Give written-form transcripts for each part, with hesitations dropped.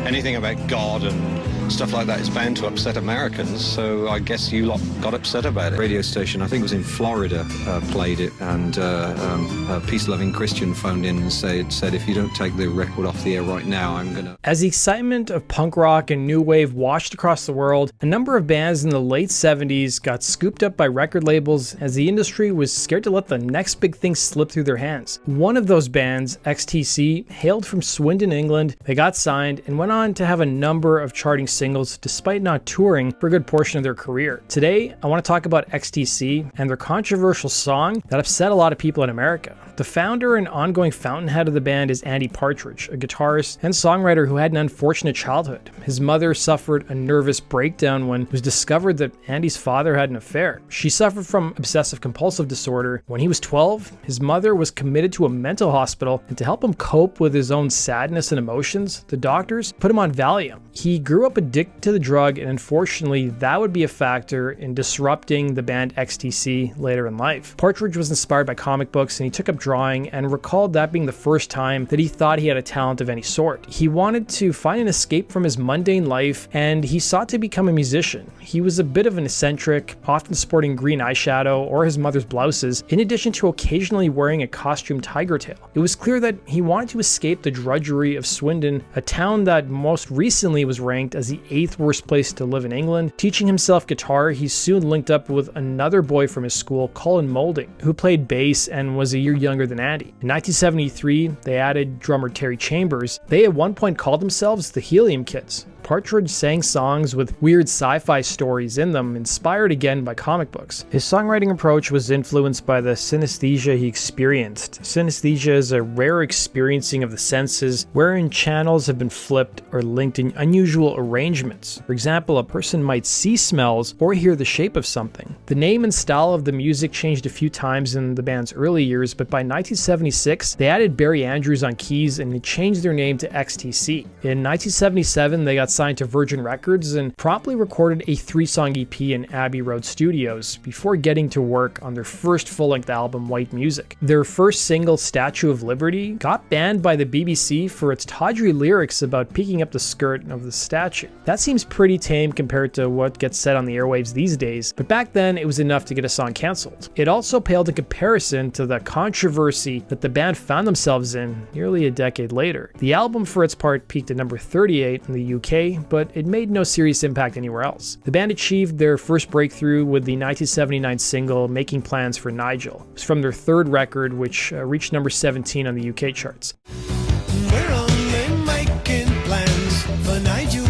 Anything about God and stuff like that is bound to upset Americans, so I guess you lot got upset about it. Radio station, I think it was in Florida, played it, and a peace-loving Christian phoned in and said, if you don't take the record off the air right now, I'm gonna... As the excitement of punk rock and new wave washed across the world, a number of bands in the late 70s got scooped up by record labels as the industry was scared to let the next big thing slip through their hands. One of those bands, XTC, hailed from Swindon, England. They got signed and went on to have a number of charting singles despite not touring for a good portion of their career. Today, I want to talk about XTC and their controversial song that upset a lot of people in America. The founder and ongoing fountainhead of the band is Andy Partridge, a guitarist and songwriter who had an unfortunate childhood. His mother suffered a nervous breakdown when it was discovered that Andy's father had an affair. She suffered from obsessive-compulsive disorder. When he was 12, his mother was committed to a mental hospital, and to help him cope with his own sadness and emotions, the doctors put him on Valium. He grew up addicted to the drug, and unfortunately, that would be a factor in disrupting the band XTC later in life. Partridge was inspired by comic books, and he took up drawing and recalled that being the first time that he thought he had a talent of any sort. He wanted to find an escape from his mundane life, and he sought to become a musician. He was a bit of an eccentric, often sporting green eyeshadow or his mother's blouses, in addition to occasionally wearing a costume tiger tail. It was clear that he wanted to escape the drudgery of Swindon, a town that most recently was ranked as the 8th worst place to live in England. Teaching himself guitar, he soon linked up with another boy from his school, Colin Moulding, who played bass and was a year younger than Andy. In 1973, they added drummer Terry Chambers. They at one point called themselves the Helium Kids. Partridge sang songs with weird sci-fi stories in them, inspired again by comic books. His songwriting approach was influenced by the synesthesia he experienced. Synesthesia is a rare experiencing of the senses wherein channels have been flipped or linked in unusual arrangements. For example, a person might see smells or hear the shape of something. The name and style of the music changed a few times in the band's early years, but by 1976, they added Barry Andrews on keys and they changed their name to XTC. In 1977, they got signed to Virgin Records and promptly recorded a 3-song EP in Abbey Road Studios before getting to work on their first full-length album, White Music. Their first single, Statue of Liberty, got banned by the BBC for its tawdry lyrics about peeking up the skirt of the statue. That seems pretty tame compared to what gets said on the airwaves these days, but back then it was enough to get a song cancelled. It also paled in comparison to the controversy that the band found themselves in nearly a decade later. The album, for its part, peaked at number 38 in the UK, but it made no serious impact anywhere else. The band achieved their first breakthrough with the 1979 single Making Plans for Nigel. It was from their third record, which reached number 17 on the UK charts. We're only making plans for Nigel.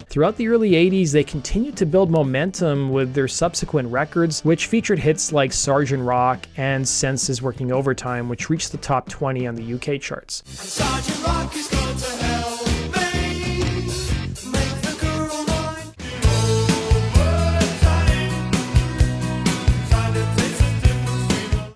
Throughout the early 80s, they continued to build momentum with their subsequent records, which featured hits like Sergeant Rock and Senses Working Overtime, which reached the top 20 on the UK charts. Sergeant Rock is going to help.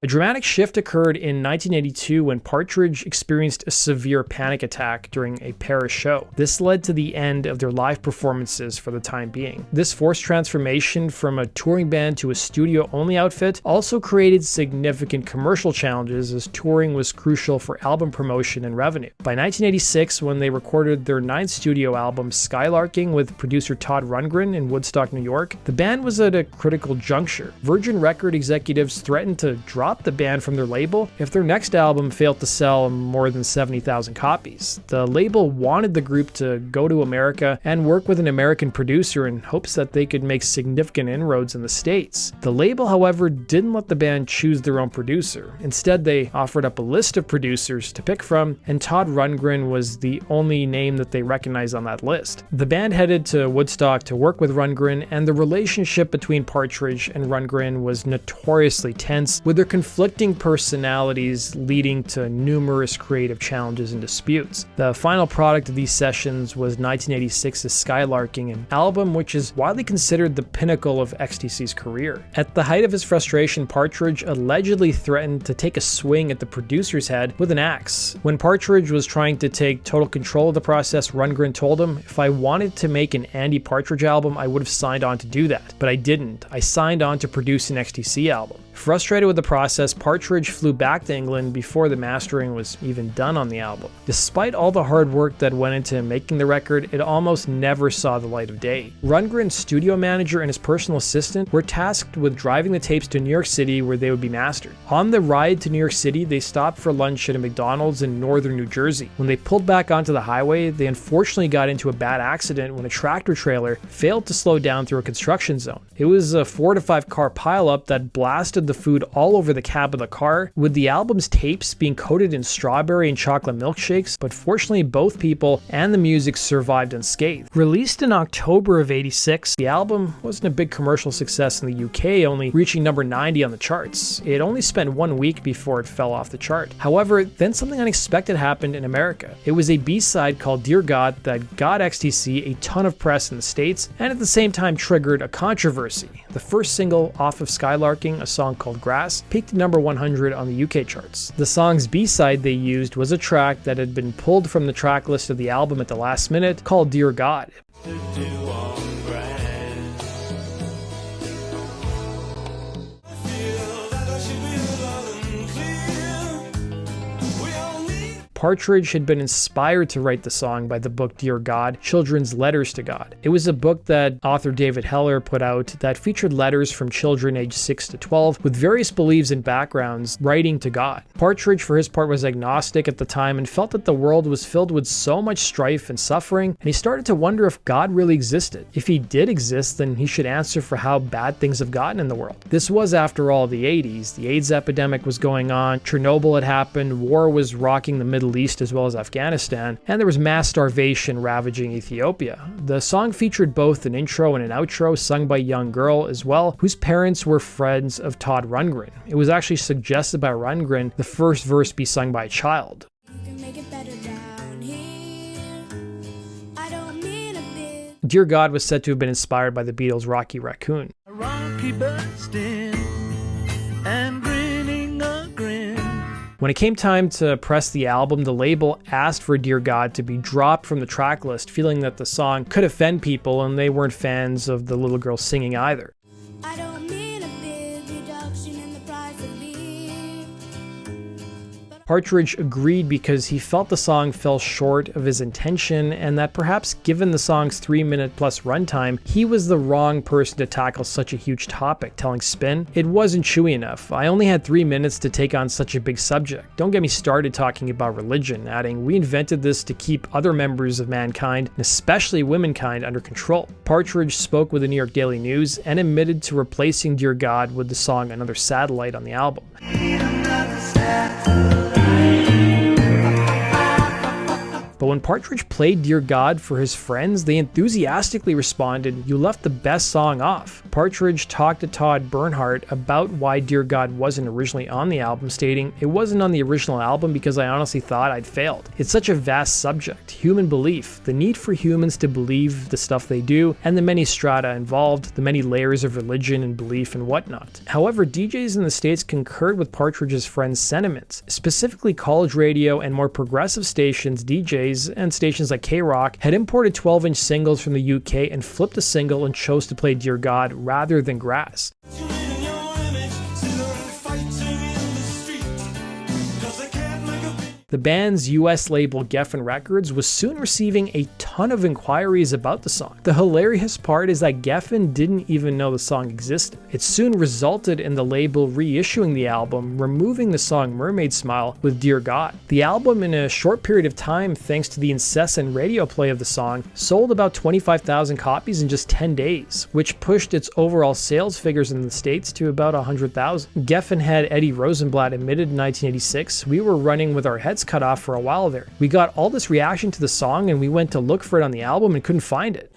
A dramatic shift occurred in 1982 when Partridge experienced a severe panic attack during a Paris show. This led to the end of their live performances for the time being. This forced transformation from a touring band to a studio-only outfit also created significant commercial challenges, as touring was crucial for album promotion and revenue. By 1986, when they recorded their 9th studio album, Skylarking, with producer Todd Rundgren in Woodstock, New York, the band was at a critical juncture. Virgin record executives threatened to drop the band from their label if their next album failed to sell more than 70,000 copies. The label wanted the group to go to America and work with an American producer in hopes that they could make significant inroads in the States. The label, however, didn't let the band choose their own producer. Instead, they offered up a list of producers to pick from, and Todd Rundgren was the only name that they recognized on that list. The band headed to Woodstock to work with Rundgren, and the relationship between Partridge and Rundgren was notoriously tense, with their conflicting personalities leading to numerous creative challenges and disputes. The final product of these sessions was 1986's Skylarking, an album which is widely considered the pinnacle of XTC's career. At the height of his frustration, Partridge allegedly threatened to take a swing at the producer's head with an axe. When Partridge was trying to take total control of the process, Rundgren told him, "If I wanted to make an Andy Partridge album, I would have signed on to do that, but I didn't. I signed on to produce an XTC album." Frustrated with the process, process, Partridge flew back to England before the mastering was even done on the album. Despite all the hard work that went into making the record, it almost never saw the light of day. Rundgren's studio manager and his personal assistant were tasked with driving the tapes to New York City where they would be mastered. On the ride to New York City, they stopped for lunch at a McDonald's in northern New Jersey. When they pulled back onto the highway, they unfortunately got into a bad accident when a tractor trailer failed to slow down through a construction zone. It was a 4 to 5 car pileup that blasted the food all over the cab of the car, with the album's tapes being coated in strawberry and chocolate milkshakes, but fortunately both people and the music survived unscathed. Released in October of '86, the album wasn't a big commercial success in the UK, only reaching number 90 on the charts. It only spent 1 week before it fell off the chart. However, then something unexpected happened in America. It was a B-side called Dear God that got XTC a ton of press in the States, and at the same time triggered a controversy. The first single off of Skylarking, a song called Grass, peaked at number 100 on the UK charts. The song's B-side they used was a track that had been pulled from the track list of the album at the last minute, called Dear God. Partridge had been inspired to write the song by the book Dear God, Children's Letters to God. It was a book that author David Heller put out that featured letters from children aged 6 to 12 with various beliefs and backgrounds writing to God. Partridge, for his part, was agnostic at the time and felt that the world was filled with so much strife and suffering, and he started to wonder if God really existed. If he did exist, then he should answer for how bad things have gotten in the world. This was, after all, the 80s. The AIDS epidemic was going on, Chernobyl had happened, war was rocking the Middle East as well as Afghanistan, and there was mass starvation ravaging Ethiopia. The song featured both an intro and an outro sung by a young girl as well, whose parents were friends of Todd Rundgren. It was actually suggested by Rundgren the first verse be sung by a child. Dear God was said to have been inspired by the Beatles' Rocky Raccoon. Rocky bursting and grinning a grin. When it came time to press the album, the label asked for Dear God to be dropped from the track list, feeling that the song could offend people and they weren't fans of the little girl singing either. I don't mean a big reduction in the price of beer. Partridge agreed because he felt the song fell short of his intention and that perhaps given the song's 3-minute plus runtime, he was the wrong person to tackle such a huge topic, telling Spin, "It wasn't chewy enough. I only had 3 minutes to take on such a big subject. Don't get me started talking about religion," adding, "We invented this to keep other members of mankind, and especially womankind, under control." Partridge spoke with the New York Daily News and admitted to replacing Dear God with the song Another Satellite on the album. But when Partridge played Dear God for his friends, they enthusiastically responded, "You left the best song off." Partridge talked to Todd Bernhardt about why Dear God wasn't originally on the album, stating, "It wasn't on the original album because I honestly thought I'd failed. It's such a vast subject, human belief, the need for humans to believe the stuff they do, and the many strata involved, the many layers of religion and belief and whatnot." However, DJs in the States concurred with Partridge's friends' sentiments. Specifically, college radio and more progressive stations, DJs, and stations like K-Rock had imported 12-inch singles from the UK and flipped a single and chose to play Dear God rather than Grass. The band's US label Geffen Records was soon receiving a ton of inquiries about the song. The hilarious part is that Geffen didn't even know the song existed. It soon resulted in the label reissuing the album, removing the song Mermaid Smile with Dear God. The album, in a short period of time, thanks to the incessant radio play of the song, sold about 25,000 copies in just 10 days, which pushed its overall sales figures in the States to about 100,000. Geffen head Eddie Rosenblatt admitted in 1986, "We were running with our heads cut off for a while there. We got all this reaction to the song and we went to look for it on the album and couldn't find it."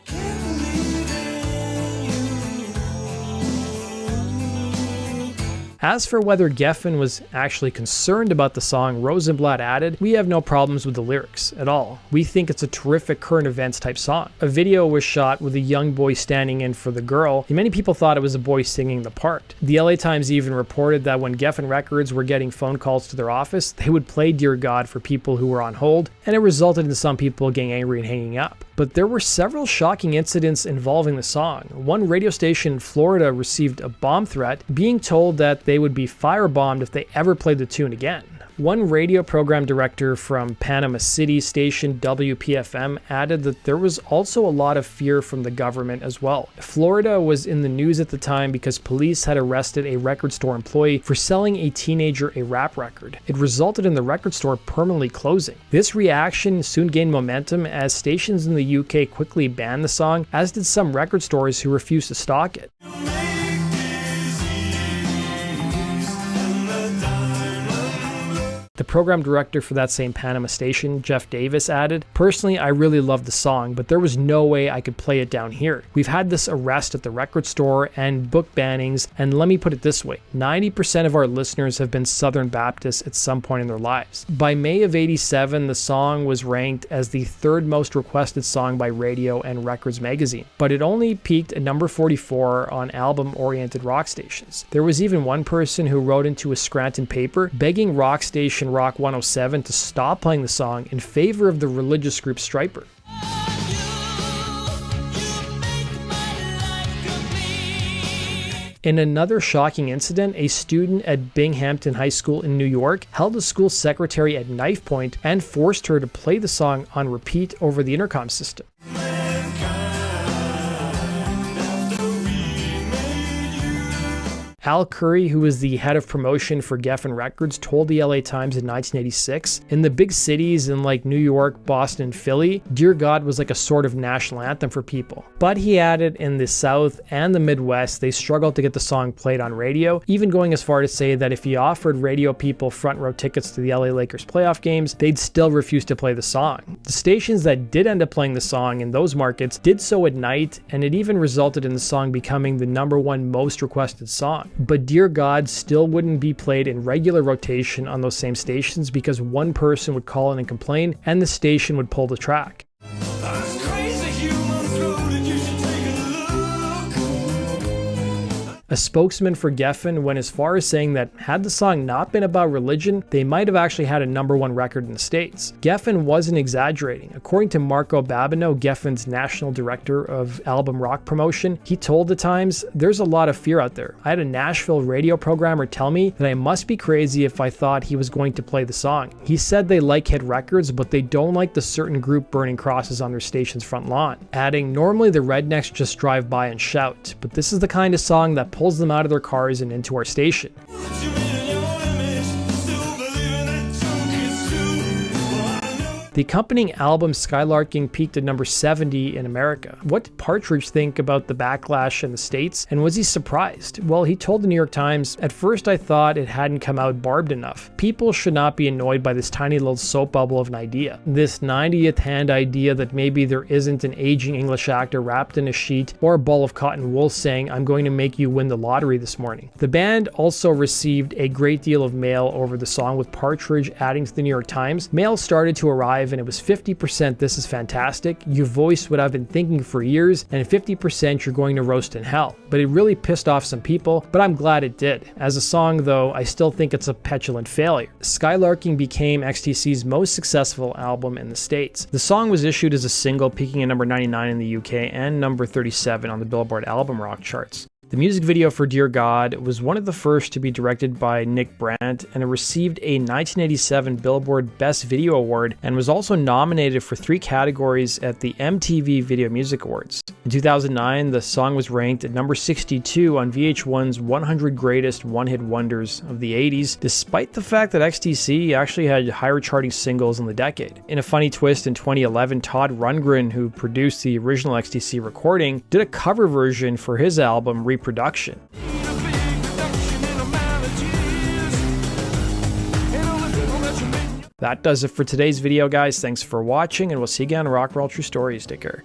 As for whether Geffen was actually concerned about the song, Rosenblatt added, "We have no problems with the lyrics at all. We think it's a terrific current events type song." A video was shot with a young boy standing in for the girl, and many people thought it was a boy singing the part. The LA Times even reported that when Geffen Records were getting phone calls to their office, they would play Dear God for people who were on hold, and it resulted in some people getting angry and hanging up. But But there were several shocking incidents involving the song. One radio station in Florida received a bomb threat, being told that they would be firebombed if they ever played the tune again. One radio program director from Panama City station WPFM added that there was also a lot of fear from the government as well. Florida was in the news at the time because police had arrested a record store employee for selling a teenager a rap record. It resulted in the record store permanently closing. This reaction soon gained momentum as stations in the UK quickly banned the song, as did some record stores who refused to stock it. The program director for that same Panama station, Jeff Davis, added, "Personally, I really loved the song, but there was no way I could play it down here. We've had this arrest at the record store and book bannings, and let me put it this way, 90% of our listeners have been Southern Baptists at some point in their lives." By May of '87, the song was ranked as the third most requested song by Radio and Records magazine, but it only peaked at number 44 on album-oriented rock stations. There was even one person who wrote into a Scranton paper begging rock station Rock 107 to stop playing the song in favor of the religious group Stryper. In another shocking incident, a student at Binghamton High School in New York held the school secretary at knife point and forced her to play the song on repeat over the intercom system. Al Curry, who was the head of promotion for Geffen Records, told the LA Times in 1986, "In the big cities in like New York, Boston, and Philly, Dear God was like a sort of national anthem for people." But he added in the South and the Midwest, they struggled to get the song played on radio, even going as far to say that if he offered radio people front row tickets to the LA Lakers playoff games, they'd still refuse to play the song. The stations that did end up playing the song in those markets did so at night, and it even resulted in the song becoming the #1 most requested song. But Dear God still wouldn't be played in regular rotation on those same stations because one person would call in and complain, and the station would pull the track. A spokesman for Geffen went as far as saying that had the song not been about religion, they might have actually had a #1 record in the States. Geffen wasn't exaggerating. According to Marco Babineau, Geffen's national director of album rock promotion, he told the Times, "There's a lot of fear out there. I had a Nashville radio programmer tell me that I must be crazy if I thought he was going to play the song. He said they like hit records, but they don't like the certain group burning crosses on their station's front lawn." Adding, "Normally the rednecks just drive by and shout, but this is the kind of song that pulls them out of their cars and into our station." The accompanying album Skylarking peaked at number 70 in America. What did Partridge think about the backlash in the States, and was he surprised? Well, he told the New York Times, "At first I thought it hadn't come out barbed enough. People should not be annoyed by this tiny little soap bubble of an idea. This 90th hand idea that maybe there isn't an aging English actor wrapped in a sheet or a ball of cotton wool saying, 'I'm going to make you win the lottery this morning.'" The band also received a great deal of mail over the song, with Partridge adding to the New York Times, "Mail started to arrive and it was 50% this is fantastic, you voiced what I've been thinking for years, and 50% you're going to roast in hell. But it really pissed off some people, but I'm glad it did. As a song though, I still think it's a petulant failure." Skylarking became XTC's most successful album in the States. The song was issued as a single, peaking at number 99 in the UK and number 37 on the Billboard album rock charts. The music video for Dear God was one of the first to be directed by Nick Brandt, and it received a 1987 Billboard Best Video Award and was also nominated for 3 categories at the MTV Video Music Awards. In 2009, the song was ranked at number 62 on VH1's 100 Greatest One-Hit Wonders of the 80s, despite the fact that XTC actually had higher charting singles in the decade. In a funny twist, in 2011, Todd Rundgren, who produced the original XTC recording, did a cover version for his album Reproduction. That does it for today's video, guys. Thanks for watching, and we'll see you again on Rock World True Stories. Take care.